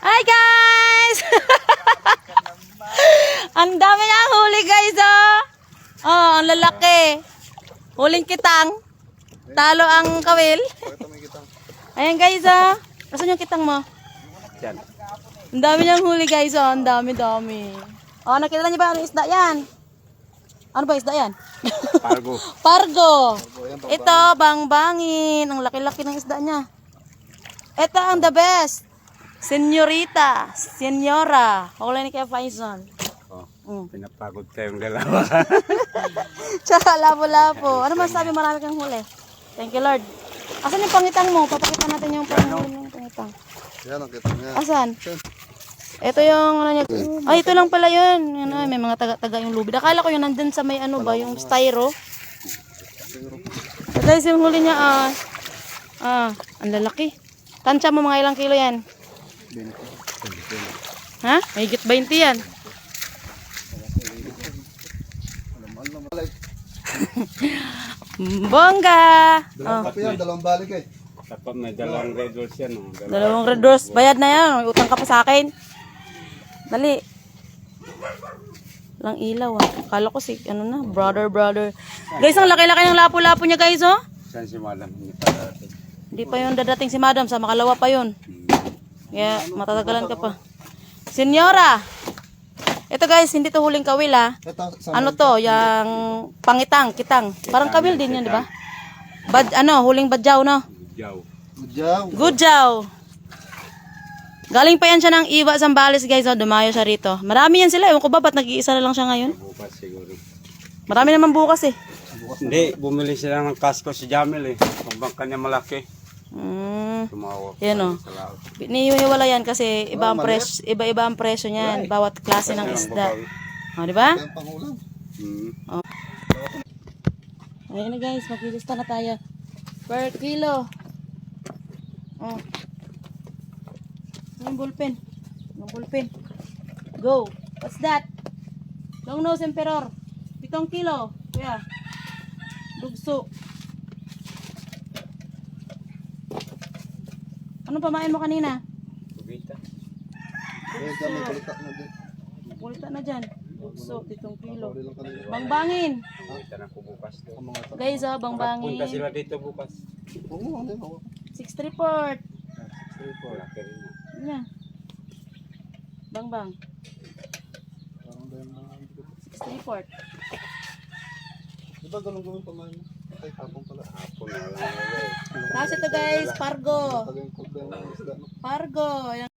Hi guys! Ang dami na huli guys oh. Oh, ang lalaki. Huling kitang. Talo ang kawil. Ayan guys oh. Asan yung kitang mo? Yan. Ang dami niyang huli guys oh. Ang dami. Oh, nakita niyo ba ano isda yan? Ano ba isda yan? Pargo. Pargo. Ito, bangbangin. Ang laki-laki ng isda niya. Ito ang the best. Senyorita, senyora. Huli ni kaya Faison. Oh, pinapagod kayong dalawa. Tsaka lapo-lapo. Ano masabi, marami kang huli? Thank you Lord. Asan yung pangitang mo? Papakita natin yung pangitang. Yan ang kita niya. Asan? Ito yung ano niya. Ay, ito lang pala yun. Ano, may mga taga-taga yung lubid. Akala ko yun nandun sa may ano ba, yung styro. So guys, yung huli niya ang lalaki. Tansya mo mga ilang kilo yan? Ha? May higit 20 yan. Bongga! Dalawang kape yan, dalawang balik eh. Dapat may dalawang red doors yan. Oh. Dalawang red doors. Bayad na yan. May utang ka pa sa akin. Dali. Lang ilaw ah. Kala ko si, ano na, brother. Guys, ang laki-laki ng lapo-lapo niya guys oh. Saan si madam? Hindi pa darating. Hindi pa yun dadating si madam. Sa makalawa pa yun. Kaya matatagalan ka pa. Senyora! Ito guys, hindi to huling kawil ah. Ano to? Yung pangitang, kitang. Parang kawil din yun, di ba? Huling badyaw no? Jaw. Gudyaw. Galing pa yan siya ng Iwa Zambales guys. Oh, dumayo siya rito. Marami yan sila. Ewan ko ba ba't nag-iisa na lang siya ngayon? Bukas siguro. Marami naman bukas eh. Hindi, bumili sila ng kasko si Jamil eh. Pag kanya malaki. Tumawa. Yan o. Niniwala yan kasi iba ang presyo niyan. Bawat klase ng isda. O, di ba? Yan pangulam. Ayun na guys, maglilista na tayo. Per kilo. Oh. Yung ballpen. Go. What's that? Long nose emperor. 7 kilo. Kuya. Dugso. Anong pamain mo kanina? Tubita. Yan dyan, may balikat na din. Kulita na dyan. Dugso, 7 kilo. Huli lang kanina. Bangbangin. Tubita na ko bukas. Guys, oh, bangbangin. Punta sila dito bukas. Oo, ano yun, hawak. 6 report. Malaki rin na. Yan. Bangbang. Parang dahil na. 6 report. Di ba ganun gawin pamain mo? Ay, hapon pala. Hapon na lang. Tapos ito guys, Pargo. Tagay ko din ng isda. Pargo. Yan.